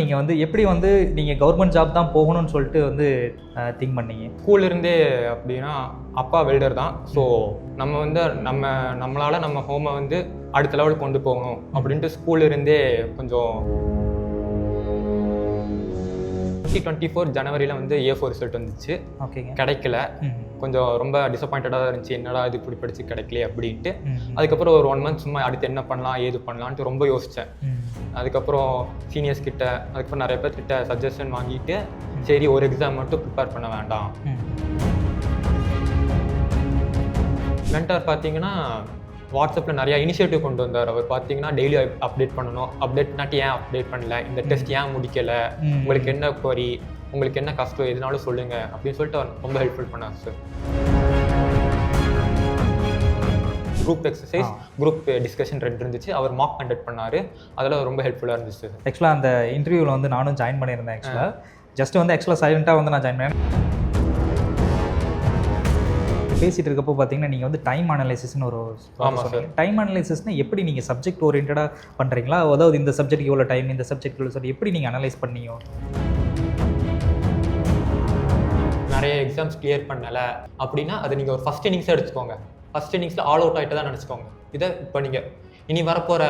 நீங்கள் வந்து எப்படி வந்து நீங்கள் கவர்மெண்ட் ஜாப் தான் போகணும்னு சொல்லிட்டு வந்து திங்க் பண்ணீங்க? ஸ்கூல்லேருந்தே அப்படின்னா அப்பா வெல்டர் தான். ஸோ நம்ம வந்து நம்மளால் நம்ம ஹோமை வந்து அடுத்த லெவலுக்கு கொண்டு போகணும் அப்படின்ட்டு ஸ்கூல்லேருந்தே கொஞ்சம் 2024 ஜனவரியில் வந்து A4 ரிசல்ட் வந்துச்சு. ஓகேங்க. கிடைக்கல. கொஞ்சம் ரொம்ப டிசப்பாயிண்டடாக இருந்துச்சு, என்னடா இது இப்படி படித்து கிடைக்கல அப்படின்ட்டு. அதுக்கப்புறம் ஒரு 1 மந்த் சும்மா அடுத்து என்ன பண்ணலாம் ஏது பண்ணலான்ட்டு ரொம்ப யோசித்தேன். அதுக்கப்புறம் சீனியர்ஸ் கிட்ட அதுக்கப்புறம் நிறைய பேர்கிட்ட சஜஷன் வாங்கிட்டு சரி ஒரு எக்ஸாம் மட்டும் ப்ரிப்பேர் பண்ண வேண்டாம். மென்டார் பார்த்தீங்கன்னா வாட்ஸ்அப்பில் நிறையா இனிஷியேட்டிவ் கொண்டு வந்தார். அவர் பார்த்தீங்கன்னா டெய்லி அப்டேட் பண்ணணும், அப்டேட் பண்ணாட்டி ஏன் அப்டேட் பண்ணல, இந்த டெஸ்ட் ஏன் முடிக்கலை, உங்களுக்கு என்ன குவரி, உங்களுக்கு என்ன கஷ்டம் எதுனாலும் சொல்லுங்கள் அப்படின்னு சொல்லிட்டு அவர் ரொம்ப ஹெல்ப்ஃபுல் பண்ணார் sir. Group exercise, group discussion 2 இருந்துச்சு. அவர் மாக் கண்டக்ட் பண்ணார். அதெல்லாம் ரொம்ப ஹெல்ப்ஃபுல்லாக இருந்துச்சு. ஆக்சுவலாக அந்த இன்டர்வியூவில் வந்து நானும் ஜாயின் பண்ணியிருந்தேன். ஆக்சுவலாக சைலண்ட்டாக வந்து நான் ஜாயின் பண்ணேன். பேசிகிட்டு இருக்கப்போ பார்த்தீங்கன்னா நீங்கள் வந்து டைம் அனலைசிஸ்னு ஒரு டைம் அனலைசிஸ்னால் எப்படி நீங்கள் சப்ஜெக்ட் ஓரியன்டாக பண்ணுறீங்களா? அதாவது இந்த சப்ஜெக்ட் எவ்வளோ டைம், இந்த சப்ஜெக்ட் எவ்வளோ சொல்லி எப்படி நீங்கள் அனலைஸ் பண்ணீங்க? நிறைய எக்ஸாம்ஸ் கிளியர் பண்ணலை அப்படின்னா அதை நீங்கள் ஒரு ஃபஸ்ட் இன்னிங்ஸாக எடுத்துக்கோங்க. ஃபஸ்ட் இன்னிங்ஸில் ஆல் அவுட் ஆகிட்டு தான் நினச்சிக்கோங்க. இதை இப்போ நீங்கள் இனி வரப்போகிற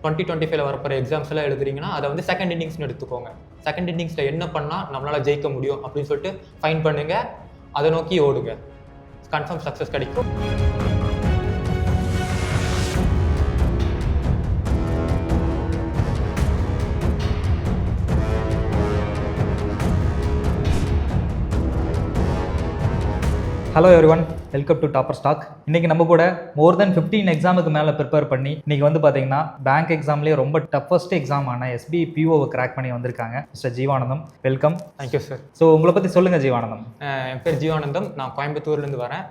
2025 வரப்போகிற எக்ஸாம்ஸ் எல்லாம் எழுதுறீங்கன்னா அதை வந்து செகண்ட் இன்னிங்ஸ்னு எடுத்துக்கோங்க. செகண்ட் இன்னிங்ஸில் என்ன பண்ணால் நம்மளால் ஜெயிக்க முடியும் அப்படின்னு சொல்லிட்டு ஃபைன் பண்ணுங்கள், அதை நோக்கி ஓடுங்க. கன்ஃபார்ம் சக்ஸஸ் கிடைக்கும். Hello everyone, welcome to Topper Stock. இன்றைக்கி நம்ம கூட மோர் தென் 15 எக்ஸாமுக்கு மேலே ப்ரிப்பேர் பண்ணி இன்றைக்கி வந்து பார்த்தீங்கன்னா பேங்க் எக்ஸாம்லேயே ரொம்ப டஃபஸ்ட் எக்ஸாமான SBI POவை கிராக் பண்ணி வந்திருக்காங்க mister Jeevanandam. Welcome. Thank you sir. So உங்களை பற்றி சொல்லுங்கள் ஜீவானந்தம். என் பேர் ஜீவானந்தம். நான் கோயம்புத்தூர்லேருந்து வரேன்.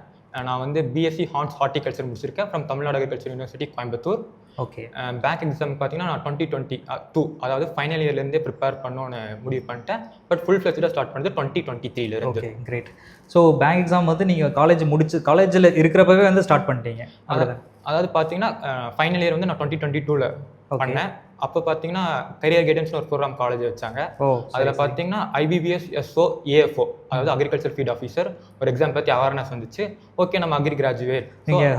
நான் வந்து BSc ஹார்டிகல்ச்சர் முடிச்சிருக்கேன் from Tamil Nadu agriculture university Coimbatore. Okay. Bank exam பார்த்தீங்கன்னா நான் 2022 அதாவது ஃபைனல் இயர்லேருந்தே ப்ரிப்பேர் பண்ணணும்னு முடிவு பண்ணிட்டேன். பட் ஃபுல் ஃப்ளெஜ்டாக ஸ்டார்ட் பண்ணது 2023 okay, great. So bank exam வந்து நீங்கள் காலேஜில் இருக்கிறப்பவே வந்து ஸ்டார்ட் பண்ணிட்டீங்க? அதாவது பார்த்தீங்கன்னா ஃபைனல் இயர் வந்து நான் 2022 பண்ணேன். அப்போ பார்த்தீங்கன்னா கரியர் கைடன்ஸ்னு ஒரு ப்ரோக்ராம் காலேஜ் வச்சாங்க. அதில் பார்த்தீங்கன்னா IBBS SO AFO அதாவது அக்ரிகல்ச்சர் ஃபீல்ட் ஆஃபீஸர் ஒரு எக்ஸாம் பற்றி அவேர்னஸ் வந்துச்சு. ஓகே, நம்ம அக்ரி கிராஜுவேட். நீங்கள்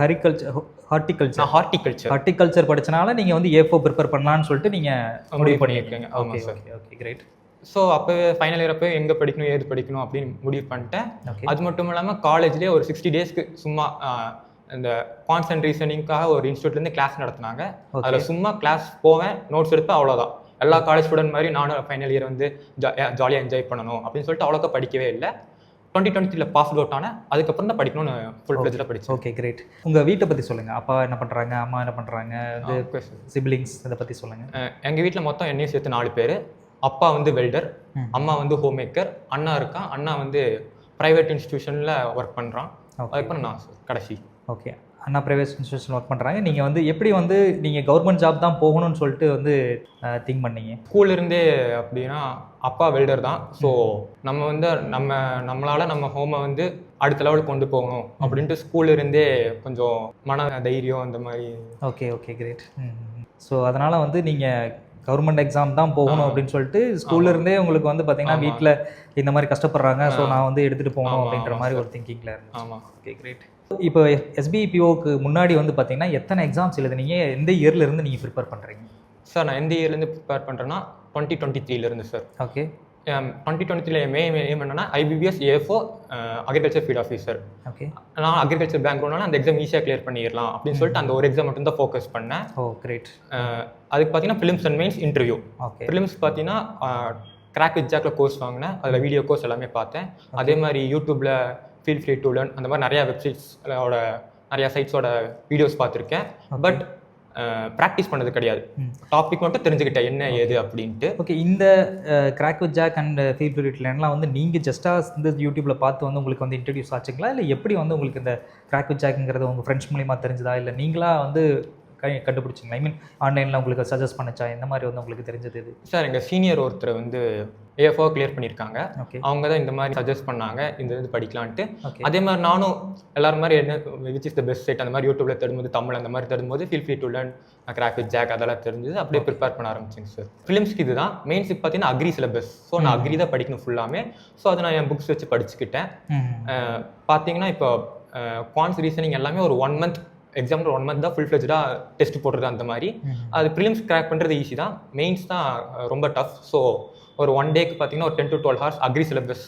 ஹார்டிகல்ச்சர் படிச்சனால நீங்கள் வந்து AFO ப்ரிப்பேர் பண்ணலான்னு சொல்லிட்டு நீங்கள் முடிவு பண்ணியிருக்கீங்க. ஆமாம் சார். Okay, great. ஸோ அப்போவே ஃபைனல் இயர் அப்போ எங்கே படிக்கணும் ஏது படிக்கணும் அப்படின்னு முடிவு பண்ணிட்டேன். அது மட்டும் இல்லாமல் காலேஜ்லேயே ஒரு 60 டேஸ்க்கு சும்மா இந்த கான்ஸ்டன்ட் ரீசனிங்காக ஒரு இன்ஸ்டியூட்லேருந்து கிளாஸ் நடத்தினாங்க. அதில் சும்மா கிளாஸ் போவேன், நோட்ஸ் எடுப்பேன், அவ்வளோதான். எல்லா காலேஜ் ஸ்டூடெண்ட் மாதிரி நானும் ஃபைனல் இயர் வந்து ஜாலியாக என்ஜாய் பண்ணணும் அப்படின்னு சொல்லிட்டு அவ்வளோக்கா படிக்கவே இல்லை. 2023 பாஸ் அவுட் ஆனேன். அதுக்கப்புறம் தான் படிக்கணும்னு ஃபுல் ஃப்ளெஜ்டாக படித்தேன். Okay, great. உங்கள் வீட்டை பற்றி சொல்லுங்கள். அப்பா என்ன பண்ணுறாங்க, அம்மா என்ன பண்ணுறாங்க, சிப்ளிங்ஸ் இதை பற்றி சொல்லுங்கள். எங்கள் வீட்டில் மொத்தம் என்னையும் சேர்த்து 4 பேர். அப்பா வந்து வெல்டர், அம்மா வந்து ஹோம் மேக்கர், அண்ணா இருக்கான். அண்ணா வந்து ப்ரைவேட் இன்ஸ்டியூஷனில் ஒர்க் பண்ணுறான். அதுக்கப்புறம் நான் கடைசி. ஓகே, அண்ணா ப்ரைவேட் இன்ஸ்டியூஷன் ஒர்க் பண்ணுறாங்க. நீங்கள் வந்து எப்படி வந்து நீங்கள் கவர்மெண்ட் ஜாப் தான் போகணும்னு சொல்லிட்டு வந்து திங்க் பண்ணீங்க? ஸ்கூல்லேருந்தே அப்படின்னா அப்பா வெல்டர் தான். ஸோ நம்ம வந்து நம்மளால் நம்ம ஹோமை வந்து அடுத்த லெவலுக்கு கொண்டு போகணும் அப்படின்ட்டு ஸ்கூல்லேருந்தே கொஞ்சம் மன தைரியம் அந்த மாதிரி. Okay, great. ஸோ அதனால் வந்து நீங்கள் கவர்மெண்ட் எக்ஸாம் தான் போகணும் அப்படின்னு சொல்லிட்டு ஸ்கூல்லேருந்தே உங்களுக்கு வந்து பார்த்தீங்கன்னா வீட்டில் இந்த மாதிரி கஷ்டப்படுறாங்க, ஸோ நான் வந்து எடுத்துகிட்டு போகணும் அப்படின்ற மாதிரி ஒரு திங்கிங்கில் இருந்தேன். ஆமாம். Okay, great. இப்போ SBI POக்கு முன்னாடி வந்து பார்த்தீங்கன்னா எத்தனை எக்ஸாம்ஸ் எழுதுனீங்க? எந்த இயர்லேருந்து நீங்கள் ப்ரிப்பேர் பண்ணுறீங்க? சார் நான் எந்த இயர்லேருந்து ப்ரிப்பேர் பண்ணுறேன்னா 2023 சார். ஓகே. 2023 எய்ம் என்னன்னா IBBS AFO agriculture field officer. Okay. நான் அக்ரிகல்ச்சர் பேக்ரவுண்ட்னால அந்த எக்ஸாம் ஈஸியாக கிளியர் பண்ணிடலாம் அப்படின்னு சொல்லிட்டு அந்த ஒரு எக்ஸாம் மட்டும் தான் ஃபோக்கஸ் பண்ணேன். கிரேட். அதுக்கு பார்த்தீங்கன்னா prelims and mains interview. Prelims பார்த்தீங்கன்னா கிராக் வித் ஜாக்ல கோர்ஸ் வாங்கினேன். அதில் வீடியோ கோர்ஸ் எல்லாமே பார்த்தேன். அதே மாதிரி யூடியூப்பில் ஃபீல் ஃப்ரீ டு லேர்ன் அந்த மாதிரி நிறையா வெப்சைட்ஸோட நிறையா சைட்ஸோட வீடியோஸ் பார்த்துருக்கேன். பட் ப்ராக்டிஸ் பண்ணது கிடையாது. டாபிக் மட்டும் தெரிஞ்சுக்கிட்டேன் என்ன ஏது அப்படின்ட்டு. ஓகே, இந்த crack with jack and feel free to லேர்ன்லாம் வந்து நீங்கள் ஜஸ்ட்டாக இந்த யூடியூப்பில் பார்த்து வந்து உங்களுக்கு வந்து இன்ட்ரடியூஸ் ஆச்சுங்களா, இல்லை எப்படி வந்து உங்களுக்கு இந்த கிராக் வித் ஜாக்ங்கிறது உங்கள் ஃப்ரெண்ட்ஸ் மூலிமா தெரிஞ்சதா, இல்லை நீங்களாக வந்து கண்டுபிடிச்சிங்களா? ஐ மீன் ஆன்லைனில் உங்களுக்கு சஜஸ்ட் பண்ணிச்சா, இந்த மாதிரி வந்து உங்களுக்கு தெரிஞ்சது இது? சார் எங்கள் சீனியர் ஒருத்தர் வந்து ஏஎஃப்ஓ கிளியர் பண்ணியிருக்காங்க. ஓகே. அவங்க தான் இந்த மாதிரி சஜஸ்ட் பண்ணாங்க இந்த இது படிக்கலான்ட்டு. ஓகே. அதே மாதிரி நானும் எல்லாரும் மாதிரி என்ன which is the best site அந்த மாதிரி யூடியூப்ல தேடும்போது தமிழ் அந்த மாதிரி தேடும்போது feel free to learn Crack with Jack அதெல்லாம் தெரிஞ்சது. அப்படியே ப்ரிப்பேர் பண்ண ஆரம்பிச்சிங்க சார். ஃபிலிம்ஸ்க்கு இதுதான் மெயின்ஸுக்கு பார்த்தீங்கன்னா அக்ரி சிலபஸ். ஸோ நான் அக்ரி தான் படிக்கணும் ஃபுல்லாமே. ஸோ அதை நான் என் புக்ஸ் வச்சு படிச்சுக்கிட்டேன். பார்த்தீங்கன்னா இப்போ குவான்ஸ் ரீசனிங் எல்லாமே ஒரு 1 மந்த் எக்ஸாம்பிள் 1 மந்த் தான் ஃபுல் ஃப்ளெஜ்டாக டெஸ்ட் போடுறது அந்த மாதிரி. அது ப்ரிலிம்ஸ் கிராக் பண்ணுறது ஈஸி தான், மெயின்ஸ் தான் ரொம்ப டஃப். ஸோ ஒரு 1 டேக்கு பார்த்தீங்கன்னா ஒரு 10 to 12 hours அக்ரி சிலபஸ்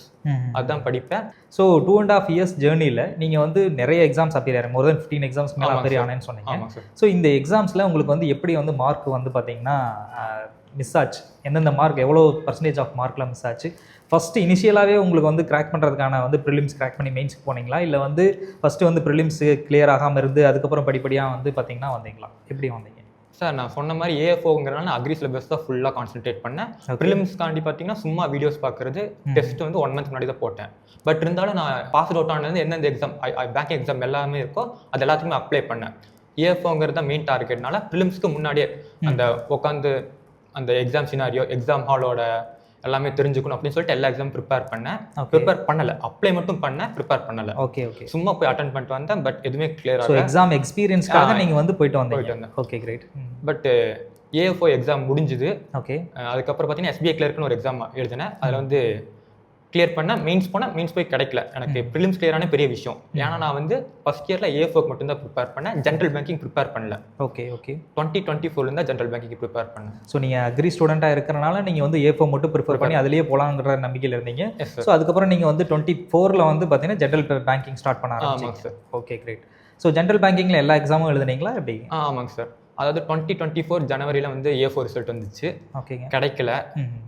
அதுதான் படிப்பேன். ஸோ 2.5 years ஜேர்னியில் நீங்கள் வந்து நிறைய எக்ஸாம்ஸ் அப்பியர் ஆகிறேன், மோர் தென் 15 எக்ஸாம்ஸ் மேலே அப்பியர் ஆனேன்னு சொன்னீங்க. ஸோ இந்த எக்ஸாம்ஸில் உங்களுக்கு வந்து எப்படி வந்து மார்க் வந்து பார்த்தீங்கன்னா மிஸ் ஆச்சு, எந்தெந்த மார்க் எவ்வளோ % ஆஃப் மார்க்கில் மிஸ் ஆச்சு? ஃபஸ்ட்டு இனிஷியலாகவே உங்களுக்கு வந்து கிராக் பண்ணுறதுக்கான வந்து ப்ரிலிம்ஸ் கிராக் பண்ணி மெயின்ஸ்க்கு போனீங்களா, இல்லை வந்து ஃபஸ்ட்டு வந்து ப்ரிலிம்ஸு கிளியர் ஆகாமல் இருந்து அதுக்கப்புறம் படிப்படியாக வந்து பார்த்தீங்கன்னா வந்தீங்களா, எப்படி வந்தீங்க? சார் நான் சொன்ன மாதிரி ஏஎஃப்ஓங்கிறனால நான் அக்ரி சிலபஸ் தான் ஃபுல்லாக கான்சென்ட்ரேட் பண்ணேன். ப்ரிலிம்ஸ்க்காண்டி பார்த்தீங்கன்னா சும்மா வீடியோஸ் பார்க்குறது, டெஸ்ட் வந்து 1 month முன்னாடி தான் போட்டேன். பட் இருந்தாலும் நான் பாஸ் அவுட் ஆனது எந்தெந்த எக்ஸாம் பேங்க் எக்ஸாம் எல்லாமே இருக்கோ அது எல்லாத்துக்குமே அப்ளை பண்ணேன். ஏஎஃப்ஓங்கிறது தான் மெயின் டார்கெட்னால ப்ரிலிம்ஸ்க்கு முன்னாடியே அந்த உட்காந்து அந்த எக்ஸாம் சினாரியோ எக்ஸாம் ஹாலோட எல்லாமே தெரிஞ்சுக்கணும் அப்படின்னு சொல்லிட்டு எல்லா எக்ஸாம் ப்ரிப்பேர் பண்ணேன். ப்ரிப்பேர் பண்ணல, அப்ளை மட்டும் பண்ணேன், ப்ரிப்பேர் பண்ணல. Okay okay. சும்மா போய் அட்டென்ட் பண்ணிட்டு வந்தேன். பட் எதுவுமே கிளியர் ஆகல. எக்ஸாம் எக்ஸ்பீரியன்ஸ்க்காக நீங்கள் வந்து போயிட்டு வந்தீங்க. Okay great. But AFO exam முடிஞ்சுது. ஓகே. அதுக்கப்புறம் பார்த்தீங்கன்னா எஸ்பிஐ கிளர்க்குன்னு ஒரு எக்ஸாம் எழுதினேன். அதில் வந்து கிளியர் பண்ண மெயின்ஸ் போனால் மெயின்ஸ் போய் கிடைக்கல. எனக்கு ப்ரிலிம்ஸ் கிளியரான பெரிய விஷயம். ஏன்னா நான் வந்து ஃபர்ஸ்ட் இயரில் ஏஎஃப்ஓக்கு மட்டும்தான் ப்ரிப்பேர் பண்ணேன், ஜென்ரல் பேங்கிங் ப்ரிப்பேர் பண்ணல. Okay okay. 2024 தான் ஜென்ரல் பேங்கிங் ப்ரிப்பேர் பண்ணேன். ஸோ நீங்கள் அக்ரி ஸ்டூடெண்ட்டாக இருக்கிறனால நீங்கள் வந்து ஏஎஃப்ஓ மட்டும் ப்ரிப்பேர் பண்ணி அதிலேயே போகலாங்கிற நம்பிக்கையில் இருந்தீங்க. ஸோ அதுக்கப்புறம் நீங்கள் வந்து 24 வந்து பார்த்தீங்கன்னா ஜென்ரல் பேங்கிங் ஸ்டார்ட் பண்ண ஆரம்பிச்சிங்க. Sir. Okay great. So general பேங்கிங்கில் எல்லா எக்ஸாமும் எழுதுனீங்களா எப்படி? ஆமாங்க சார். அதாவது 2024 ஜனவரியில் வந்து ஏஎஃப்ஓ ரிசல்ட் வந்துச்சு. ஓகேங்க. கிடைக்கல.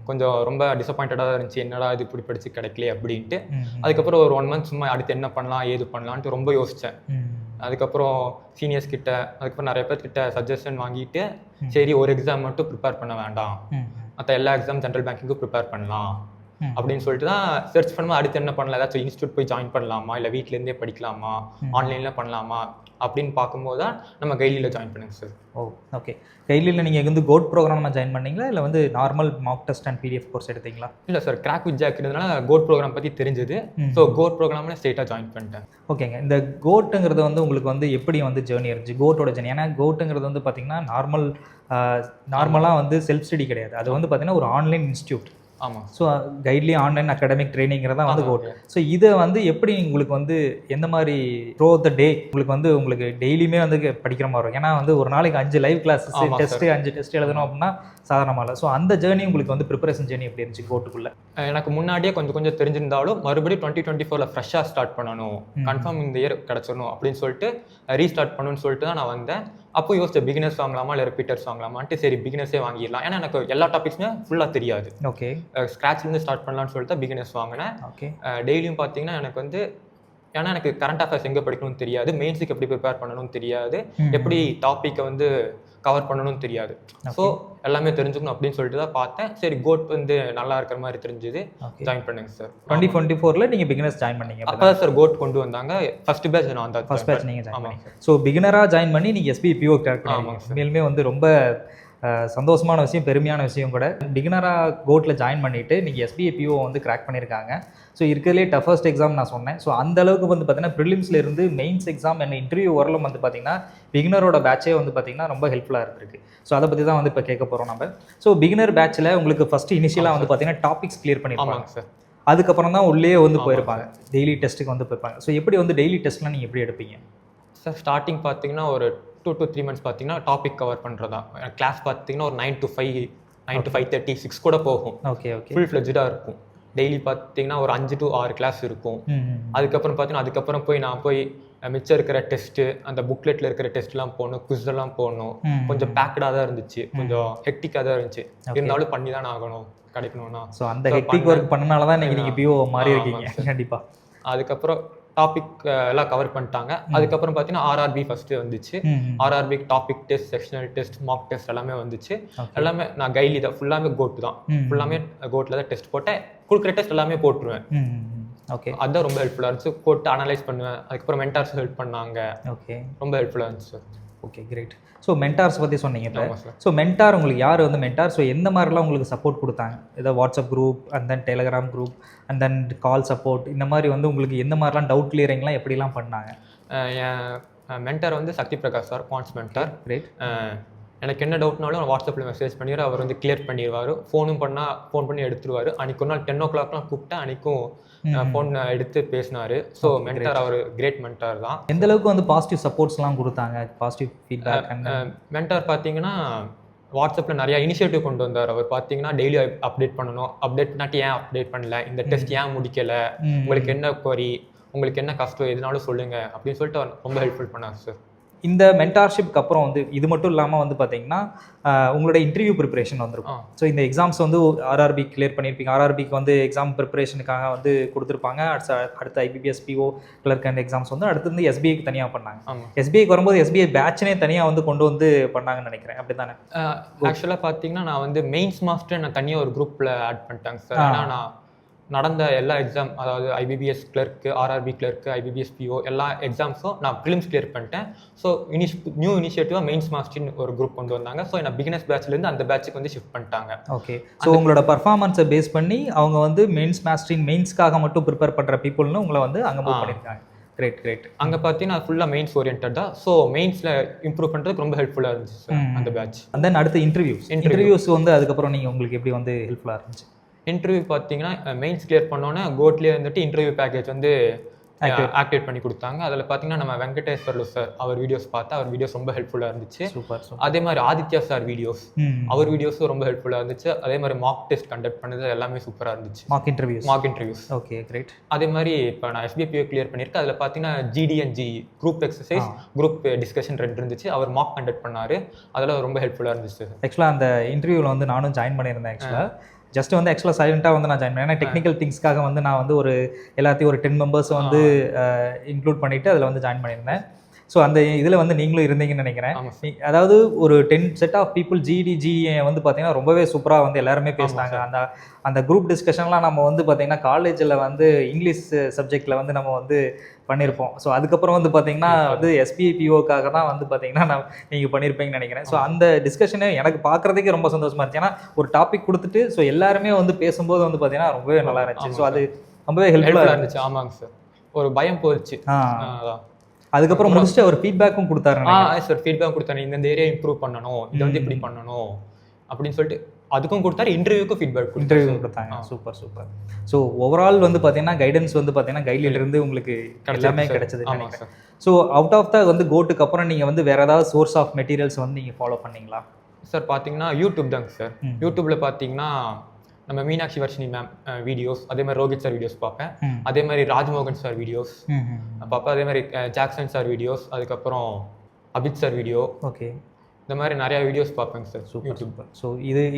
கொஞ்சம் ரொம்ப டிசப்பாயிண்டடாக தான் இருந்துச்சு, என்னடா இது இப்படி படிச்சு கிடைக்கல அப்படின்ட்டு. அதுக்கப்புறம் ஒரு 1 month சும்மா அடுத்து என்ன பண்ணலாம் ஏது பண்ணலான்ட்டு ரொம்ப யோசித்தேன். அதுக்கப்புறம் சீனியர்ஸ் கிட்ட அதுக்கப்புறம் நிறைய பேர் கிட்ட சஜஷன் வாங்கிட்டு சரி ஒரு எக்ஸாம் மட்டும் ப்ரிப்பேர் பண்ண வேண்டாம், மற்ற எல்லா எக்ஸாம் ஜென்ரல் பேங்கிங்கும் ப்ரிப்பேர் பண்ணலாம் அப்படின்னு சொல்லிட்டு தான் சர்ச் பண்ணும்போது அடுத்து என்ன பண்ணலாம், ஏதாச்சும் இன்ஸ்டியூட் போய் ஜாயின் பண்ணலாமா, இல்லை வீட்டிலேருந்தே படிக்கலாமா, ஆன்லைனில் பண்ணலாமா அப்படின்னு பார்க்கும்போது தான் நம்ம கைலியில் ஜாயின் பண்ணுங்க சார். ஓ ஓகே. கைலியில் நீங்கள் வந்து கோட் ப்ரோக்ராம் ஜாயின் பண்ணீங்களா, இல்லை வந்து normal mark test and PDF course எடுத்தீங்களா? இல்லை சார், கிராக் வித் ஜாக் இருந்ததுனால கோட் ப்ரோக்ராம் பற்றி தெரிஞ்சது. ஸோ கோட் ப்ரோக்ராமில் ஸ்ட்ரெயிட்டாக ஜாயின் பண்ணிட்டேன். ஓகேங்க. இந்த கோட்டுங்கிறது வந்து உங்களுக்கு வந்து எப்படி வந்து ஜேர்னி இருந்துச்சு, கோட்டோட ஜேர்னி? ஏன்னா கோட்டுங்கிறது வந்து பார்த்தீங்கன்னா நார்மலாக வந்து செல்ஃப் ஸ்டடி கிடையாது, அது வந்து பார்த்தீங்கன்னா ஒரு ஆன்லைன் இன்ஸ்டியூட். ஆமாம். ஸோ கைட்லி ஆன்லைன் அகாடமிக் ட்ரைனிங்கிறதா வந்து கோட். ஸோ இதை வந்து எப்படி உங்களுக்கு வந்து எந்த மாதிரி த்ரூ த டே உங்களுக்கு டெய்லியுமே வந்து படிக்கிற மாதிரி இருக்கும்? ஏன்னா வந்து ஒரு நாளைக்கு 5 லைவ் கிளாஸஸ் டெஸ்ட்டு 5 டெஸ்ட் எழுதணும் அப்படின்னா சாதாரணமாக இல்லை. ஸோ அந்த ஜேர்னி உங்களுக்கு வந்து ப்ரிப்பரேஷன் ஜேர்னி எப்படி இருந்துச்சு கோட்டுக்குள்ளே? எனக்கு முன்னாடியே கொஞ்சம் தெரிஞ்சிருந்தாலும் மறுபடியும் 2024 ஃப்ரெஷ்ஷாக ஸ்டார்ட் பண்ணணும், கன்ஃபார்ம் இந்த இயர் கிடச்சிடணும் அப்படின்னு சொல்லிட்டு ரீஸ்டார்ட் பண்ணணும்னு சொல்லிட்டு தான் நான் வந்தேன். அப்போ யோசிச்சேன் பிகினர்ஸ் வாங்கலாமா இல்லை ரிப்பீட்டர்ஸ் வாங்கலாமான்ட்டு. சரி பிகினர்ஸே வாங்கிடலாம், ஏன்னா எனக்கு எல்லா டாபிக்ஸுமே ஃபுல்லாக தெரியாது. ஓகே. ஸ்க்ராட்ச்லேருந்து ஸ்டார்ட் பண்ணலான்னு சொல்லிட்டு பிகினர்ஸ் வாங்கினேன். ஓகே. டெய்லியும் பார்த்தீங்கன்னா எனக்கு வந்து ஏன்னா எனக்கு கரண்ட் அஃபேர்ஸ் எங்கே படிக்கணும்னு தெரியாது, மெயின்ஸுக்கு எப்படி ப்ரிப்பேர் பண்ணணும்னு தெரியாது, எப்படி டாப்பிக்கை வந்து கவர் பண்ணணும்னு தெரியாது. ஸோ எல்லாமே தெரிஞ்சுக்கணும் அப்படின்னு சொல்லிட்டு தான் பார்த்தேன். சரி கோட் வந்து நல்லா இருக்கிற மாதிரி தெரிஞ்சது, ஜாயின் பண்ணுங்க சார். 2024 நீங்கள் பிகினர்ஸ் ஜாயின் பண்ணீங்க. அப்போ சார் கோட் கொண்டு வந்தாங்க. ஃபர்ஸ்ட் பேட்ச் நான் தான் ஃபர்ஸ்ட் பேட்ச் நீங்கள் ஜாயின் பண்ணீங்க. ஸோ பிகினராக ஜாயின் பண்ணி நீங்கள் எஸ்பிஐ பிஓ கிராக் பண்ணீங்க. உண்மையிலுமே வந்து ரொம்ப சந்தோஷமான விஷயம், பெருமையான விஷயம் கூட. பிகினராக கோட்டில் ஜாயின் பண்ணிவிட்டு நீங்கள் எஸ்பிஐ பிஓ வந்து கிராக் பண்ணியிருக்காங்க. ஸோ இருக்கிறதுலே டஃபஸ்ட் எக்ஸாம் நான் சொன்னேன். ஸோ அந்த அளவுக்கு வந்து பார்த்தீங்கன்னா ப்ரிலிம்ஸில் இருந்து மெயின்ஸ் எக்ஸாம் என்ன இன்டர்வியூ வரலும் வந்து பார்த்தீங்கன்னா பிகினரோட பேட்சே வந்து பார்த்தீங்கன்னா ரொம்ப ஹெல்ப்ஃபுல்லாக இருந்திருக்கு. ஸோ அதை பற்றி தான் வந்து இப்போ கேட்க போகிறோம் நம்ம. ஸோ பிகினர் பேட்சில் உங்களுக்கு ஃபஸ்ட்டு இனிஷியலாக வந்து பார்த்தீங்கன்னா டாபிக்ஸ் கிளியர் பண்ணியிருப்பாங்க சார். அதுக்கப்புறம் தான் உள்ளே வந்து போயிருப்பாங்க, டெய்லி டெஸ்ட்டுக்கு வந்து போயிருப்பாங்க. ஸோ எப்படி வந்து டெய்லி டெஸ்ட்லாம் நீங்கள் எப்படி எடுப்பீங்க சார்? ஸ்டார்டிங் பார்த்தீங்கன்னா ஒரு 2 to 3 months பார்த்தீங்கன்னா டாபிக் கவர் பண்ணுறதா. கிளாஸ் பார்த்தீங்கன்னா ஒரு 9 to 5, 9 to 5:30, 6 கூட போகும். Okay okay. ஃபுல் ஃப்ளெஜ்டாக இருக்கும். டெய்லி பார்த்தீங்கன்னா ஒரு 5 to 6 கிளாஸ் இருக்கும். அதுக்கப்புறம் பார்த்தீங்கன்னா அதுக்கப்புறம் நான் போய் மிச்சம் இருக்கிற டெஸ்ட்டு, அந்த புக்லெட்டில் இருக்கிற டெஸ்ட்லாம் போகணும், குவிஸ் எல்லாம் போகணும். கொஞ்சம் பேக்கடாக தான் இருந்துச்சு, கொஞ்சம் ஹெக்டிக்காக தான் இருந்துச்சு. இருந்தாலும் பண்ணி தான் ஆகணும் கிடைக்கணும்னா. ஸோ அந்த ஹெக்டிக் ஒர்க் பண்ணனால தான் நீங்கள் பிஓ மாறி இருக்கீங்க. கண்டிப்பாக. அதுக்கப்புறம் டாபிக் எல்லாம் கவர் பண்ணிட்டாங்க. அதுக்கப்புறம் பார்த்தீங்கன்னா ஆர்ஆர்பி ஃபர்ஸ்ட்டு வந்துச்சு. RRB topic test, sectional test, mark test எல்லாமே வந்துச்சு. எல்லாமே நான் கைலி தான், ஃபுல்லாமே கோட் தான், ஃபுல்லாமே கோட்டில் தான் டெஸ்ட் போட்டேன். கொடுக்குற டெஸ்ட் எல்லாமே போட்டுருவேன். ஓகே. அதுதான் ரொம்ப ஹெல்ப்ஃபுல்லாக இருந்துச்சு. கோட் அனலைஸ் பண்ணுவேன். அதுக்கப்புறம் மென்டார்ஸ் ஹெல்ப் பண்ணாங்க. ஓகே. ரொம்ப ஹெல்ப்ஃபுல்லாக இருந்துச்சு. Okay great. ஸோ மென்டார்ஸ் பற்றி சொன்னீங்க இப்போ. ஆமாம் சார். ஸோ மென்டார் உங்களுக்கு யார் வந்து மென்டார்? ஸோ எந்த மாதிரிலாம் உங்களுக்கு சப்போர்ட் கொடுத்தாங்க? ஏதாவது WhatsApp group and then Telegram group and then call support இந்த மாதிரி வந்து உங்களுக்கு எந்த மாதிரிலாம் டவுட் கிளியரிங்லாம் எப்படிலாம் பண்ணாங்க? என் மென்டார் வந்து சக்தி பிரகாஷ் சார், குவான்ட்ஸ் மென்டார். கிரேட். எனக்கு என்ன டவுட்னாலும் வாட்ஸ்அப்பில் மெசேஜ் பண்ணிடுவார், அவர் வந்து கிளியர் பண்ணிடுவார். ஃபோன் பண்ணி எடுத்துருவார். அன்றைக்கி ஒரு நாள் 10 o'clockலாம் கூப்பிட்டா அன்றைக்கும் ஃபோன் எடுத்து பேசினார். ஸோ மென்டார் அவர் கிரேட் மென்டார் தான். எந்த அளவுக்கு வந்து பாசிட்டிவ் சப்போர்ட்ஸ்லாம் கொடுத்தாங்க, பாசிட்டிவ் ஃபீட்பேக்? மென்டார் பார்த்தீங்கன்னா வாட்ஸ்அப்பில் நிறையா இனிஷியேட்டிவ் கொண்டு வந்தார். அவர் பார்த்தீங்கன்னா டெய்லி அப்டேட் பண்ணணும், அப்டேட் பண்ணாட்டி ஏன் அப்டேட் பண்ணல, இந்த டெஸ்ட் ஏன் முடிக்கலை, உங்களுக்கு என்ன குவரி, உங்களுக்கு என்ன கஷ்டம் எதுனாலும் சொல்லுங்கள் அப்படின்னு சொல்லிட்டு அவர் ரொம்ப ஹெல்ப்ஃபுல் பண்ணார் சார். இந்த மென்டார்ஷிப்க்கு அப்புறம் வந்து இது மட்டும் இல்லாமல் வந்து பார்த்தீங்கன்னா உங்களோட இன்டர்வியூ ப்ரிப்பரேஷன் வந்திருக்கும். ஸோ இந்த எக்ஸாம்ஸ் வந்து ஆர்ஆர்பி கிளியர் பண்ணியிருப்பீங்க. ஆர்ஆர்பிக்கு வந்து எக்ஸாம் ப்ரிப்பரேஷனுக்காக வந்து கொடுத்துருப்பாங்க. அடுத்த IBPS PO clerk and exams வந்து அடுத்து வந்து எஸ்பிஐக்கு தனியாக பண்ணாங்க. எஸ்பிஐக்கு வரும்போது எஸ்பிஐ பேட்ச்னே தனியாக வந்து கொண்டு வந்து பண்ணாங்கன்னு நினைக்கிறேன், அப்படி தானே? ஆக்சுவலாக பார்த்தீங்கன்னா நான் வந்து மெயின்ஸ் மாஸ்டர் நான் தனியாக ஒரு குரூப்பில் ஆட் பண்ணிட்டாங்க சார். ஆனால் நான் நடந்த எல்லா எக்ஸாம், அதாவது ஐபிபிஎஸ் கிளர்க்கு, ஆர்ஆர்பி கிளர்க்கு, ஐபிபிஎஸ் பிஓ எல்லா எக்ஸாம்ஸும் நான் ப்ரிலிம்ஸ் கிளியர் பண்ணிட்டேன். ஸோ நியூ இனிஷியேட்டிவாக மெயின்ஸ் மாஸ்டர்னு ஒரு குரூப் கொண்டு வந்தாங்க. ஸோ நான் பிகினர்ஸ் பேட்ச்லேருந்து அந்த பேட்சுக்கு வந்து ஷிஃப்ட் பண்ணிட்டாங்க. ஓகே. ஸோ உங்களோட பர்ஃபார்மன்ஸை பேஸ் பண்ணி அவங்க வந்து மெயின்ஸ்க்காக மட்டும் ப்ரிப்பேர் பண்ணுற பீப்புள்னு உங்களை வந்து அங்கே மூவ் பண்ணியிருக்காங்க. Great great. அங்கே பார்த்தீங்கன்னா ஃபுல்லாக மெயின்ஸ் ஓரியன்ட் தான். ஸோ மெயின்ஸில் இம்ப்ரூவ் பண்ணுறதுக்கு ரொம்ப ஹெல்ப்ஃபுல்லாக இருந்துச்சு சார் அந்த பேட்ச். அண்ட் தென் அடுத்து இன்டர்வியூஸ் வந்து அதுக்கப்புறம் நீங்கள் உங்களுக்கு எப்படி வந்து ஹெல்ப்ஃபுல்லாக இருந்துச்சு? இன்டர்வியூ பார்த்தீங்கன்னா மெயின்ஸ் கிளியர் பண்ணோன்னே கோட்லேயே வந்துட்டு இன்டர்வியூ பேக்கேஜ் வந்து ஆக்டிவேட் பண்ணி கொடுத்தாங்க. அதில் பார்த்தீங்கன்னா நம்ம வெங்கடேஸ்வர்லு சார் அவர் வீடியோஸ் பார்த்தா அவர் வீடியோஸ் ரொம்ப ஹெல்ப்ஃபுல்லாக இருந்துச்சு. சூப்பர். அதே மாதிரி ஆதித்யா சார் வீடியோஸ், அவர் வீடியோஸும் ரொம்ப ஹெல்ப்ஃபுல்லாக இருந்துச்சு. அதே மாதிரி மார்க் டெஸ்ட் கண்டக்ட் பண்ணது எல்லாமே சூப்பராக இருந்துச்சு. Mark interviews. Okay great. அதே மாதிரி இப்போ நான் எஸ்பிபிஓ கிளியர் பண்ணியிருக்கேன். அதில் பார்த்தீங்கன்னா GDNG group exercise, group discussion 2 இருந்துச்சு. அவர் மார்க் கண்டக்ட் பண்ணார். அதெல்லாம் ரொம்ப ஹெல்ப்ஃபுல்லாக இருந்துச்சு. ஆக்சுவலாக அந்த இன்டர்வியூவில் வந்து நானும் ஜாயின் பண்ணியிருந்தேன். ஜஸ்ட் வந்து ஆக்சுவலாக சைலண்ட்டாக வந்து நான் ஜாயின் பண்ணேன். ஏன்னா டெக்னிக்கல் திங்ஸ்க்காக வந்து நான் வந்து எல்லாத்தையும் ஒரு 10 மெம்பர்ஸை வந்து இன்க்ளூட் பண்ணிவிட்டு அதில் வந்து ஜாயின் பண்ணியிருந்தேன். ஸோ அந்த இதில் வந்து நீங்களும் இருந்தீங்கன்னு நினைக்கிறேன். அதாவது ஒரு 10 செட் ஆஃப் பீப்புள் ஜிஏ வந்து பார்த்தீங்கன்னா ரொம்பவே சூப்பராக வந்து எல்லாருமே பேசினாங்க. அந்த குரூப் டிஸ்கஷன்லாம் நம்ம வந்து பார்த்தீங்கன்னா காலேஜில் வந்து இங்கிலீஷ் சப்ஜெக்டில் வந்து நம்ம வந்து பண்ணியிருப்போம். ஸோ அதுக்கப்புறம் வந்து பார்த்தீங்கன்னா வந்து எஸ்பிஐபிஓக்காக தான் வந்து பார்த்தீங்கன்னா நீங்கள் பண்ணியிருப்பீங்கன்னு நினைக்கிறேன். ஸோ அந்த டிஸ்கஷனே எனக்கு பார்க்குறதுக்கே ரொம்ப சந்தோஷமாக இருந்துச்சு. ஏன்னா ஒரு டாபிக் கொடுத்துட்டு ஸோ எல்லாருமே வந்து பேசும்போது வந்து பார்த்தீங்கன்னா ரொம்பவே நல்லா இருந்துச்சு. ஸோ அது ரொம்பவே ஹெல்ப்ஃபுல்லாக இருந்துச்சு. ஆமாங்க சார், ஒரு பயம் போயிடுச்சு. அதுக்கப்புறம் முடிச்சுட்டு அவர் ஃபீட்பேக்கும் கொடுத்தாரு. சார் ஃபீட்பேக் கொடுத்தாரு, இந்த ஏரியா இம்ப்ரூவ் பண்ணணும், இதை வந்து இப்படி பண்ணணும் அப்படின்னு சொல்லிட்டு அதுக்கும் கொடுத்தாரு. இன்டர்வியூக்கும் ஃபீட்பேக் கொடுத்தாங்க. சூப்பர். ஸோ ஓவரால் வந்து பார்த்தீங்கன்னா கைடன்ஸ் வந்து பார்த்தீங்கன்னா கைட்லேருந்து உங்களுக்கு எல்லாமே கிடைச்சது. ஸோ அவுட் ஆஃப் த வந்து கோட்டுக்கு அப்புறம் நீங்கள் வந்து வேறு ஏதாவது சோர்ஸ் ஆஃப் மெட்டீரியல்ஸ் வந்து நீங்கள் ஃபாலோ பண்ணீங்களா? சார் பார்த்தீங்கன்னா யூடியூப் தாங்க சார். யூடியூப்பில் பார்த்தீங்கன்னா நம்ம மீனாட்சி வர்ஷினி மேம் வீடியோஸ், அதே மாதிரி ரோஹித் சார் வீடியோஸ் பார்ப்பேன். அதே மாதிரி ராஜ்மோகன் சார் வீடியோஸ் பார்ப்பேன். அதே மாதிரி ஜாக்சன் சார் வீடியோஸ், அதுக்கப்புறம் அபித் சார் வீடியோ. ஓகே. இந்த மாதிரி நிறையா வீடியோஸ் பார்ப்பேங்க சார் யூடியூப். ஸோ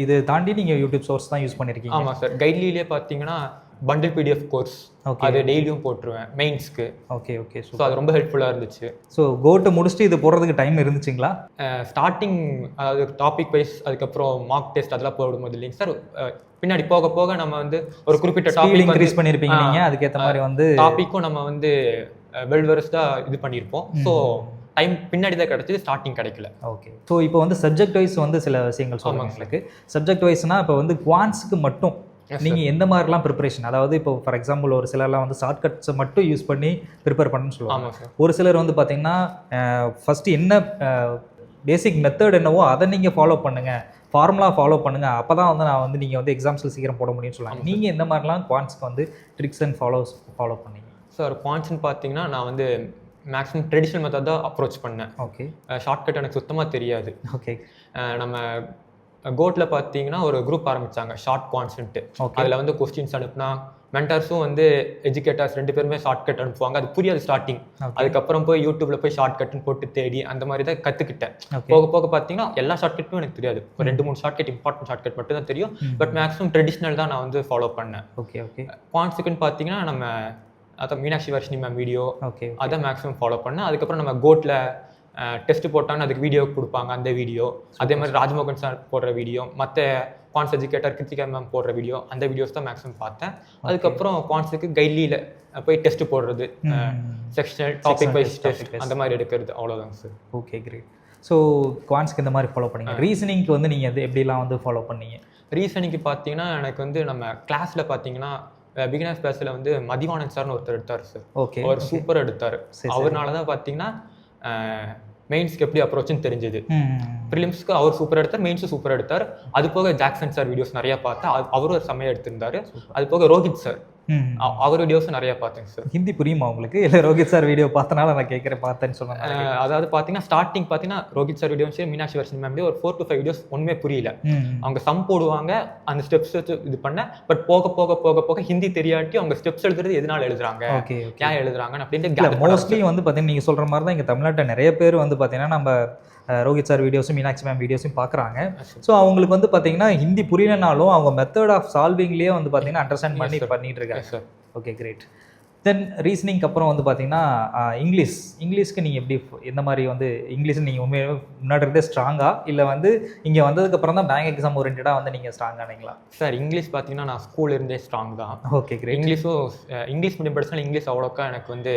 இது தாண்டி நீங்கள் யூடியூப் சோர்ஸ் தான் யூஸ் பண்ணியிருக்கீங்க? ஆமாம் சார். கைட்லியிலே பார்த்தீங்கன்னா பண்டில் பிடிஎஃப் கோர்ஸ் அது டெய்லியும் போட்டுருவேன் மெயின்ஸ்க்கு. ஓகே. ஸோ அது ரொம்ப ஹெல்ப்ஃபுல்லாக இருந்துச்சு. ஸோ கோட்டை முடிச்சுட்டு இது போடுறதுக்கு டைம் இருந்துச்சுங்களா? ஸ்டார்டிங் அதாவது டாபிக் வைஸ், அதுக்கப்புறம் மார்க் டெஸ்ட் அதெல்லாம் போடும்போது இல்லைங்க சார். பின்னாடி போக போக நம்ம வந்து ஒரு குறிப்பிட்ட டாபிக் இன்க்ரீஸ் பண்ணியிருப்பீங்க நீங்கள், அதுக்கேற்ற மாதிரி வந்து டாப்பிக்கும் நம்ம வந்து வெல் வெர்ஸ்டாக இது பண்ணியிருப்போம். ஸோ டைம் பின்னாடி தான் கிடைச்சது, ஸ்டார்டிங் கிடைக்கல. ஓகே. ஸோ இப்போ வந்து சப்ஜெக்ட் வைஸ் வந்து சில விஷயங்கள் சொல்லுவாங்க உங்களுக்கு. சப்ஜெக்ட் வைஸ்னால் இப்போ வந்து குவான்ஸுக்கு மட்டும் நீங்கள் எந்த மாதிரிலாம் ப்ரிப்பரேஷன், அதாவது இப்போ ஃபார் எக்ஸாம்பிள் ஒரு சிலர்லாம் வந்து ஷார்ட்கட்ஸை மட்டும் யூஸ் பண்ணி ப்ரிப்பேர் பண்ணணும்னு சொல்லுவாங்க. ஒரு சிலர் வந்து பார்த்தீங்கன்னா ஃபஸ்ட்டு என்ன பேசிக் மெத்தட் என்னவோ அதை நீங்கள் ஃபாலோ பண்ணுங்கள், ஃபார்முலா ஃபாலோ பண்ணுங்கள், அப்போ தான் வந்து நான் வந்து நீங்கள் வந்து எக்ஸாம்ஸில் சீக்கிரம் போட முடியும்னு சொல்லுவாங்க. நீங்கள் எந்த மாதிரிலாம் குவான்ஸ்க்கு வந்து ட்ரிக்ஸ் அண்ட் ஃபாலோ பண்ணீங்க? சார் குவான்ஸ்ன்னு பார்த்தீங்கன்னா நான் வந்து மேக்ஸிமம் ட்ரெடிஷ்னல் மெத்தட் தான் அப்ரோச் பண்ணேன். ஓகே. ஷார்ட்கட் எனக்கு சுத்தமாக தெரியாது. ஓகே. நம்ம கோட்டில் பார்த்தீங்கன்னா ஒரு குரூப் ஆரம்பித்தாங்க ஷார்ட் குவான்ஸ்ன்ட்டு. அதில் வந்து கொஸ்டின்ஸ் அனுப்புனா மென்டர்ஸும் வந்து எஜுகேட்டர்ஸ் 2 பேருமே ஷார்ட்கட் அனுப்புவாங்க. அது புரியாது ஸ்டார்டிங். அதுக்கப்புறம் போய் யூடியூப்ல போய் ஷார்ட்கட்னு போட்டு தேடி அந்த மாதிரி தான் கற்றுக்கிட்டேன். போக போக பார்த்தீங்கன்னா எல்லா ஷார்ட்கட்டும் எனக்கு தெரியாது. ஒரு 2-3 ஷார்ட்கட், இம்பார்ட்டன்ட் ஷார்ட்கட் மட்டும் தான் தெரியும். பட் மேக்ஸிமம் ட்ரெடிஷ்னல் தான் நான் வந்து ஃபாலோ பண்ணேன். ஓகே. குவான்ஸுக்குன்னு பார்த்தீங்கன்னா நம்ம அதான் மீனாட்சி வர்ஷினி மேம் வீடியோ அதான் மேக்ஸிமம் ஃபாலோ பண்ணேன். அதுக்கப்புறம் நம்ம கோட்டில் டெஸ்ட் போட்டாங்கன்னா அதுக்கு வீடியோ கொடுப்பாங்க, அந்த வீடியோ. அதே மாதிரி ராஜ்மோகன் சார் போடுற வீடியோ, மற்ற குவான்ஸ் எஜுகேட்டர் கிருத்திகா மேம் போடுற வீடியோ, அந்த வீடியோஸ் தான் மேக்ஸிமம் பார்த்தேன். அதுக்கப்புறம் குவான்ஸுக்கு கைட்லியில் போய் டெஸ்ட் போடுறது, செக்ஷனல் டாபிக் வைஸ் டெஸ்ட் அந்த மாதிரி எடுக்கிறது, அவ்வளோதாங்க சார். Okay great. ஸோ குவான்ஸ்க்கு இந்த மாதிரி ஃபாலோ பண்ணீங்க. ரீசனிங்க்கு வந்து நீங்கள் அது எப்படிலாம் வந்து ஃபாலோ பண்ணீங்க? ரீசனிங்க்கு பார்த்தீங்கன்னா எனக்கு வந்து நம்ம கிளாஸில் பார்த்தீங்கன்னா பிகினர்ஸ் கிளாஸில் வந்து மதிவானன் சார்னு ஒருத்தர் எடுத்தார் சார். ஓகே. அவர் சூப்பராக எடுத்தார். அவர்னால தான் பார்த்தீங்கன்னா மெயின்ஸ்க்கு எப்படி அப்ரோச்சுன்னு தெரிஞ்சது. ப்ரிலிம்ஸ்க்கு அவர் சூப்பராக எடுத்தார், மெயின்ஸும் சூப்பராக எடுத்தார். அது போக ஜாக்சன் சார் வீடியோஸ் நிறையா பார்த்தேன், அவரும் ஒரு செம்மையாக எடுத்திருந்தாரு. அது போக ரோஹித் சார் அவர் வீடியோஸும் நிறைய பார்த்தேன் சார். ஹிந்தி புரியுமா உங்களுக்கு? இல்லை ரோஹித் சார் வீடியோ பார்த்தனால நான் கேட்குறேன், பார்த்தேன்னு சொன்னேன். அதாவது பார்த்தீங்கன்னா ஸ்டார்டிங் பார்த்தீங்கன்னா ரோஹித் சார் வீடியோ சரி, மீனாட்சி வர்ஷன் மேம் ஒரு 4 to 5 வீடியோஸ் ஒன்றுமே புரியல. அவங்க சம் போடுவாங்க, அந்த ஸ்டெப்ஸ் வச்சு இது பண்ண. பட் போக போக போக போக ஹிந்தி தெரியாட்டி அவங்க ஸ்டெப்ஸ் எழுதுறது எதனால எழுதுறாங்க, ஏன் எழுதுறாங்க அப்படின்னு மோஸ்ட்லி வந்து பார்த்தீங்கன்னா நீங்கள் சொல்கிற மாதிரி தான் இங்கே தமிழ்நாட்டில் நிறைய பேர் வந்து பார்த்தீங்கன்னா நம்ம ரோஹித் சார் வீடியோஸும் மீனாட்சி மேம் வீடியோஸும் பார்க்குறாங்க. ஸோ அவங்களுக்கு வந்து பார்த்தீங்கன்னா ஹிந்தி புரியலனாலும் அவங்க மெத்தட் ஆஃப் சால்விங்லேயே வந்து பார்த்தீங்கன்னா அண்டர்ஸ்டாண்ட் பண்ணிட்டு இருக்காங்க சார். Okay, great. தென் ரீசனிங்க்கு அப்புறம் வந்து பார்த்தீங்கன்னா இங்கிலீஷ்க்கு நீங்கள் எப்படி எந்த மாதிரி வந்து இங்கிலீஷ் நீங்கள் உண்மையாக முன்னாடி இருந்தே ஸ்ட்ராங்கா, இல்லை வந்து இங்கே வந்ததுக்கப்புறம் தான் பேங்க் எக்ஸாம் ஓரியன்டாக வந்து நீங்கள் ஸ்ட்ராங் ஆனீங்களா? சார் இங்கிலீஷ் பார்த்தீங்கன்னா நான் ஸ்கூல்ல இருந்தே ஸ்ட்ராங் தான். Okay, great. இங்கிலீஷ் மீடியம் படிச்சாலும் இங்கிலீஷ் அவ்வளோக்கா எனக்கு வந்து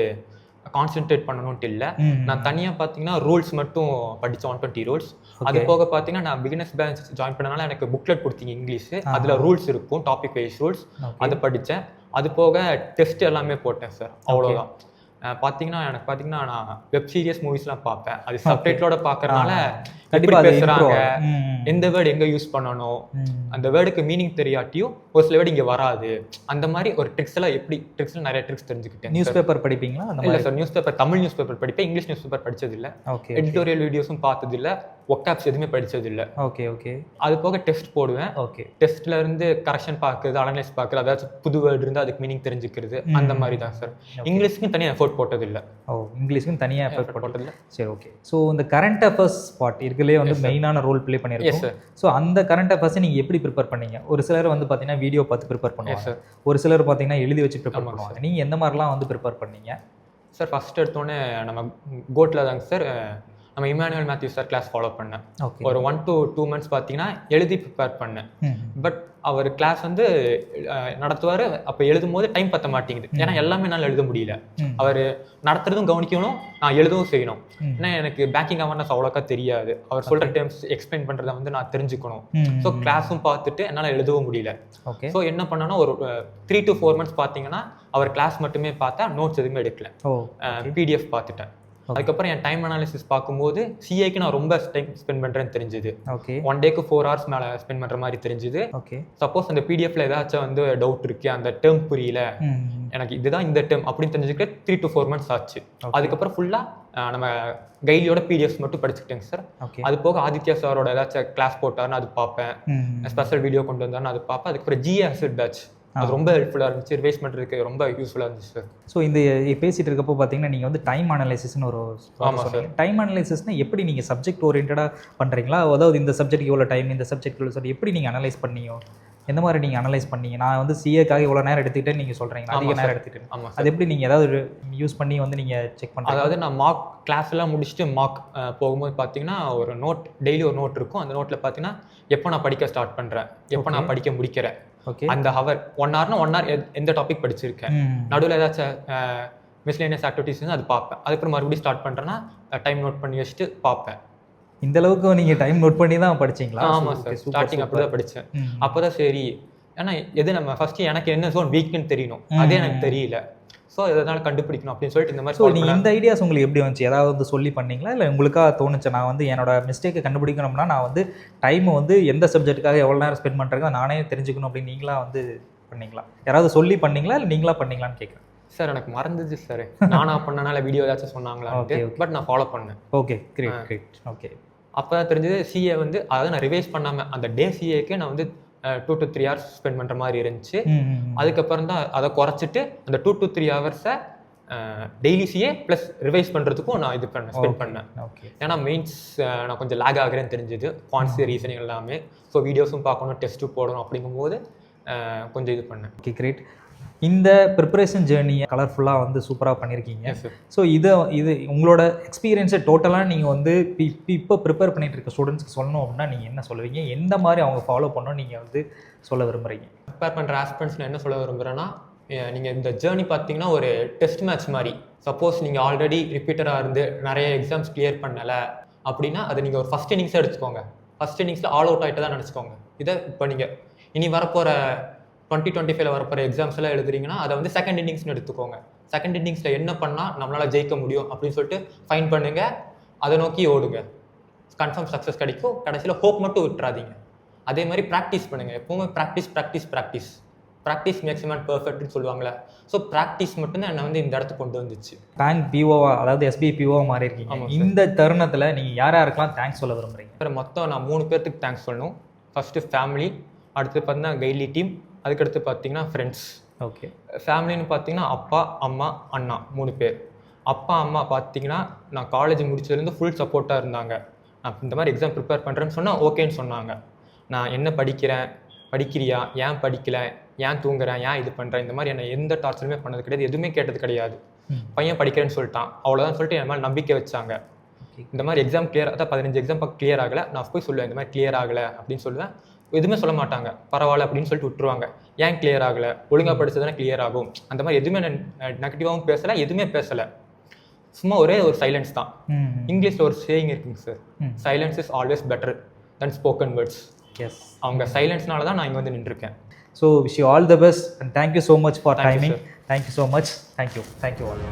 கான்சென்ட்ரேட் பண்ணணும்ட்டு இல்லை. நான் தனியாக பார்த்தீங்கன்னா ரூல்ஸ் மட்டும் படித்தேன், 120 ரூல்ஸ். அது போக பார்த்தீங்கன்னா நான் பிகினர்ஸ் பேட்ச் ஜாயின் பண்ணனால எனக்கு புக்லெட் கொடுத்தீங்க இங்கிலீஷ், அதில் ரூல்ஸ் இருக்கும், டாபிக் வைஸ் ரூல்ஸ், அதை படித்தேன். அது போக டெஸ்ட் எல்லாமே போட்டேன் சார், அவ்வளோதான். பார்த்தீங்கன்னா எனக்கு பார்த்தீங்கன்னா நான் வெப் சீரிஸ் மூவிஸ்லாம் பார்ப்பேன், அது சப்டைட்டிலோட பார்க்கறதுனால எப்படி பேசுகிறாங்க, எந்த வேர்டு எங்கே யூஸ் பண்ணணும், அந்த வேர்டுக்கு மீனிங் தெரியாட்டியும் ஒரு சில வேர்டு இங்கே வராது, அந்த மாதிரி ஒரு ட்ரிக்ஸ் எல்லாம் ட்ரிக்ஸில் நிறைய ட்ரிக்ஸ் தெரிஞ்சுக்கிட்டேன். நியூஸ் பேப்பர் படிப்பீங்களா? இல்லை sir, news paper Tamil news paper படிப்பேன், இங்கிலீஷ் நியூஸ் பேப்பர் படிச்சதில்லை. எடிட்டோரியல் வீடியோஸும் பார்த்ததில்லை, ஒக்காப்ஸ் எதுவுமே படிச்சதில்லை. Okay okay. அது போக டெஸ்ட் போடுவேன். ஓகே. டெஸ்ட்ல இருந்து கரெக்ஷன் பார்க்குறது, அனலைஸ் பார்க்குறது, அதாச்சும் புது வேர்டு இருந்தால் அதுக்கு மீனிங் தெரிஞ்சுக்கிறது, அந்த மாதிரி தான் சார். இங்கிலீஷ்க்கும் தனியாக எஃபோர்ட் போட்டதில்லை. இங்கிலீஷ்க்கும் தனியாக எஃபோர்ட் போட்டதில்லை. சரி, ஓகே. ஸோ இந்த கரண்ட் அஃபேர்ஸ் பார்ட் இருக்குல்லே வந்து மெயினான ரோல் ப்ளே பண்ணியிருக்கோம் சார். ஸோ அந்த கரண்ட் அஃபேர்ஸை நீங்கள் எப்படி ப்ரிப்பேர் பண்ணீங்க? ஒரு சிலர் வந்து பார்த்தீங்கன்னா வீடியோ பார்த்து ப்ரிப்பேர் பண்ணுவாங்க, ஒரு சிலர் பார்த்தீங்கன்னா எழுதி வச்சு ப்ரிப்பேர் பண்ணுவாங்க. நீங்கள் எந்த மாதிரிலாம் வந்து ப்ரிப்பேர் பண்ணீங்க? சார் ஃபர்ஸ்ட் எடுத்தோடனே நம்ம கோட்டில் தாங்க சார் நம்ம Emmanuel Matthew sir class follow பண்ணேன். ஒரு 1 to 2 months பார்த்தீங்கன்னா எழுதி ப்ரிப்பேர் பண்ணேன். பட் அவர் கிளாஸ் வந்து நடத்துவார், அப்போ எழுதும் போது டைம் பற்ற மாட்டேங்குது, ஏன்னா எல்லாமே என்னால் எழுத முடியல. அவர் நடத்துறதும் கவனிக்கணும், நான் எழுதவும் செய்யணும். ஏன்னா எனக்கு பேங்கிங் அவேர்னஸ் அவ்வளோக்கா தெரியாது, அவர் சொல்கிற டேர்ம்ஸ் எக்ஸ்பிளைன் பண்ணுறதை வந்து நான் தெரிஞ்சுக்கணும். ஸோ கிளாஸும் பார்த்துட்டு என்னால் எழுதவும் முடியல. ஸோ என்ன பண்ணேன்னா ஒரு 3 to 4 months பார்த்தீங்கன்னா அவர் கிளாஸ் மட்டுமே பார்த்தா, நோட்ஸ் எதுவுமே எடுக்கல, பிடிஎஃப் பார்த்துட்டேன். அதுக்கப்புறம் என் டைம் அனாலிசிஸ் பார்க்கும்போது சிஏக்கு நான் ரொம்ப டைம் ஸ்பெண்ட் பண்ணுறேன்னு தெரிஞ்சுது. 1 டேக்கு 4 hours மேலே ஸ்பெண்ட் பண்ணுற மாதிரி தெரிஞ்சுது. சப்போஸ் அந்த பிடிஎஃப்ல ஏதாச்சும் வந்து டவுட் இருக்கு, அந்த டேர்ம் புரியல, எனக்கு இதுதான் இந்த டேர்ம் அப்படின்னு தெரிஞ்சுக்க 3 to 4 months ஆச்சு. அதுக்கப்புறம் ஃபுல்லாக நம்ம கைலியோட பிடிஎஃப்ஸ் மட்டும் படிச்சுக்கிட்டேங்க சார். அது போக ஆதித்யா சாரோட ஏதாச்சும் கிளாஸ் போட்டாருன்னு அது பார்ப்பேன், ஸ்பெஷல் வீடியோ கொண்டு வந்தாருன்னு அது பார்ப்பேன். அதுக்கப்புறம் ஜிஎஸ்எட் பேட்ச் அது ரொம்ப ஹெல்ப்ஃபுல்லாக இருந்துச்சு, ரிவைஸ் பண்ணுறதுக்கு ரொம்ப யூஸ்ஃபுல்லாக இருந்துச்சு சார். ஸோ இந்த பேசிகிட்டு இருக்கப்போ பார்த்தீங்கன்னா நீங்கள் வந்து டைம் அனலைசிஸ்னு ஒரு டைம் அனலைசிஸ்னா எப்படி நீங்கள் சப்ஜெக்ட் ஓரியன்டாக பண்ணுறீங்களா? அதாவது இந்த சப்ஜெக்ட் இவ்வளோ டைம், இந்த சப்ஜெக்ட் இவ்வளோ சொல்லி எப்படி நீங்கள் அனலைஸ் பண்ணீங்க? எந்த மாதிரி நீங்கள் அனலைஸ் பண்ணீங்க? நான் வந்து சிஏக்காக இவ்வளோ நேரம் எடுத்துக்கிட்டேன்னு நீங்கள் சொல்கிறீங்க, அதிக நேரம் எடுத்துக்கிட்டேன். ஆமாம், அது எப்படி நீங்கள் ஏதாவது யூஸ் பண்ணி வந்து நீங்கள் செக் பண்ணுறீங்க? அதாவது நான் மார்க் கிளாஸ் எல்லாம் முடிச்சுட்டு மார்க் போகும்போது பார்த்தீங்கன்னா ஒரு நோட், டெய்லி ஒரு நோட் இருக்கும். அந்த நோட்டில் பார்த்தீங்கன்னா எப்போ நான் படிக்க ஸ்டார்ட் பண்ணுறேன், எப்போ நான் படிக்க முடிக்கிறேன், அந்த ஹவர் 1 hourனா 1 hour எந்த டாபிக் படிச்சிருக்கேன், நடுவில் ஏதாச்சும் மிஸ்லேனியஸ் ஆக்டிவிட்டிஸ் அது பார்ப்பேன். அதுக்கப்புறம் மறுபடியும் ஸ்டார்ட் பண்ணுறேன்னா டைம் நோட் பண்ணி வச்சுட்டு பார்ப்பேன். இந்த அளவுக்கு நீங்கள் டைம் நோட் பண்ணி தான் படிச்சிங்களா? ஆமாம் சார், ஸ்டார்டிங் அப்படி தான் படித்தேன். அப்போ தான் சரி, ஏன்னா எது நம்ம ஃபஸ்ட்டு எனக்கு என்ன ஜோன் வீக்னு தெரியணும், அதே எனக்கு தெரியல. ஸோ இதனால் கண்டுபிடிக்கணும் அப்படின்னு சொல்லிட்டு இந்த மாதிரி. ஸோ நீங்கள் இந்த ஐடியாஸ் உங்களுக்கு எப்படி வந்துச்சு? ஏதாவது வந்து சொல்லி பண்ணீங்களா, இல்லை உங்களுக்காக தோணுச்சு நான் வந்து என்னோட மிஸ்டேக்கை கண்டுபிடிக்கணும்னா நான் வந்து டைமை வந்து எந்த சப்ஜெக்ட்டுக்காக எவ்வளோ நேரம் ஸ்பெண்ட் பண்ணுறேங்க நானே தெரிஞ்சுக்கணும் அப்படின்னு நீங்களா வந்து பண்ணீங்களா? யாராவது சொல்லி பண்ணீங்களா இல்லை நீங்களா பண்ணீங்களான்னு கேட்குறேன். சார் எனக்கு மறந்துச்சு சார், நானா பண்ணனால வீடியோ ஏதாச்சும் சொன்னாங்களா, பட் நான் ஃபாலோ பண்ணேன். Okay, great great. ஓகே, அப்போ தான் தெரிஞ்சது சிஏ வந்து அதாவது நான் ரிவைஸ் பண்ணாமல் அந்த டே சிஏக்கு நான் வந்து 2 to 3 hours ஸ்பெண்ட் பண்ணுற மாதிரி இருந்துச்சு. அதுக்கப்புறம் தான் அதை குறைச்சிட்டு அந்த 2 to 3 hours daily CA plus revise பண்ணுறதுக்கும் நான் இது ஸ்பெண்ட் பண்ணேன். ஏன்னா மெயின்ஸ் நான் கொஞ்சம் லேக் ஆகிறேன்னு தெரிஞ்சது, குவான்ட்ஸ் ரீசனிங் எல்லாமே. ஸோ வீடியோஸும் பார்க்கணும், டெஸ்ட்டும் போடணும், அப்படிங்கும்போது கொஞ்சம் இது பண்ணேன். Okay, great. இந்த ப்ரிப்பரேஷன் ஜேர்னியை கலர்ஃபுல்லாக வந்து சூப்பராக பண்ணியிருக்கீங்க. ஸோ இது உங்களோட எக்ஸ்பீரியன்ஸை டோட்டலாக நீங்கள் வந்து இப்போ ப்ரிப்பேர் பண்ணிட்டு இருக்க ஸ்டூடெண்ட்ஸ்க்கு சொல்லணும் அப்படின்னா நீங்கள் என்ன சொல்லுவீங்க? எந்த மாதிரி அவங்க ஃபாலோ பண்ணணும் நீங்கள் வந்து சொல்ல விரும்புகிறீங்க? ப்ரிப்பேர் பண்ணுற ஆஸ்பிரண்ட்ஸ் நான் என்ன சொல்ல விரும்புகிறேன்னா, நீங்கள் இந்த ஜேர்னி பார்த்தீங்கன்னா ஒரு டெஸ்ட் மேட்ச் மாதிரி. சப்போஸ் நீங்கள் ஆல்ரெடி ரிப்பீட்டராக இருந்து நிறைய எக்ஸாம்ஸ் கிளியர் பண்ணலை, அப்படின்னா அதை நீங்கள் ஒரு ஃபஸ்ட் இன்னிங்ஸாக எடுத்துக்கோங்க. ஃபஸ்ட் இன்னிங்ஸில் ஆல் அவுட் ஆகிட்டு தான் நினச்சிக்கோங்க. இதை இப்போ நீங்கள் இனி வரப்போகிற 2025 வரப்போகிற எக்ஸாம்ஸ் எல்லாம் எழுதுறீங்கன்னா அதை வந்து செகண்ட் இன்னிங்ஸ்னு எடுத்துக்கோங்க. செகண்ட் இன்னிங்ஸில் என்ன பண்ணால் நம்மளால் ஜெயிக்க முடியும் அப்படின்னு சொல்லிட்டு ஃபைன் பண்ணுங்க, அதை நோக்கி ஓடுங்க. கன்ஃபார்ம் சக்ஸஸ் கிடைக்கும். கடைசியில் ஹோப் மட்டும் விட்டுறாதீங்க. அதே மாதிரி ப்ராக்டிஸ் பண்ணுங்கள். எப்போவுமே ப்ராக்டிஸ் மேக்ஸிமம் பர்ஃபெக்ட்னு சொல்லுவாங்களே. ஸோ ப்ராக்டிஸ் மட்டும்தான் என்னை வந்து இந்த இடத்துக்கு கொண்டு வந்துச்சு. பேங்க் பிஓவா, அதாவது எஸ்பிஐ பிஓவா மாறி இருக்கீங்க. இந்த தருணத்தில் நீங்கள் யாருக்கெல்லாம் தேங்க்ஸ் சொல்ல விரும்புறீங்க? சார் மொத்தம் நான் 3 பேர்த்துக்கு தேங்க்ஸ் சொல்லணும். ஃபஸ்ட்டு ஃபேமிலி, அடுத்து பார்த்தீங்கன்னா கைட்லி டீம், அதுக்கடுத்து பார்த்தீங்கன்னா ஃப்ரெண்ட்ஸ். ஓகே. ஃபேமிலின்னு பார்த்தீங்கன்னா அப்பா, அம்மா, அண்ணா 3 பேர். அப்பா அம்மா பார்த்தீங்கன்னா நான் காலேஜ் முடிச்சதுலேருந்து ஃபுல் சப்போர்ட்டாக இருந்தாங்க. நான் இந்த மாதிரி எக்ஸாம் ப்ரிப்பேர் பண்ணுறேன்னு சொன்னால் ஓகேன்னு சொன்னாங்க. நான் என்ன படிக்கிறியா, ஏன் படிக்கலை, ஏன் தூங்குறேன், ஏன் இது பண்ணுறேன், இந்த மாதிரி என்னை எந்த டார்ச்சருமே பண்ணது கிடையாது, எதுவுமே கேட்டது கிடையாது. பையன் படிக்கிறேன்னு சொல்லிட்டான், அவ்வளோதான் சொல்லிட்டு என் மேலே நம்பிக்கை வச்சாங்க. இந்த மாதிரி எக்ஸாம் கிளியர், அதான் 15 எக்ஸாம் கிளியர் ஆகலை, நான் போய் சொல்லுவேன் இந்த மாதிரி கிளியர் ஆகலை அப்படின்னு சொல்லுவேன். எதுவுமே சொல்ல மாட்டாங்க, பரவாயில்ல அப்படின்னு சொல்லிட்டு விட்டுருவாங்க. ஏன் கிளியர் ஆகலை, ஒழுங்காக படிச்சதுனா கிளியர் ஆகும், அந்த மாதிரி எதுவுமே நெகட்டிவாகவும் பேசலை, எதுவுமே பேசலை. சும்மா ஒரே ஒரு சைலன்ஸ் தான். இங்கிலீஷில் ஒரு சேயிங் இருக்குங்க sir, silence is always better then spoken words. Yes, அவங்க சைலன்ஸ்னால தான் நான் இங்கே வந்து நின்றுருக்கேன். So wish you all the best and thank you so much for timing. Thank you so much. Thank you all.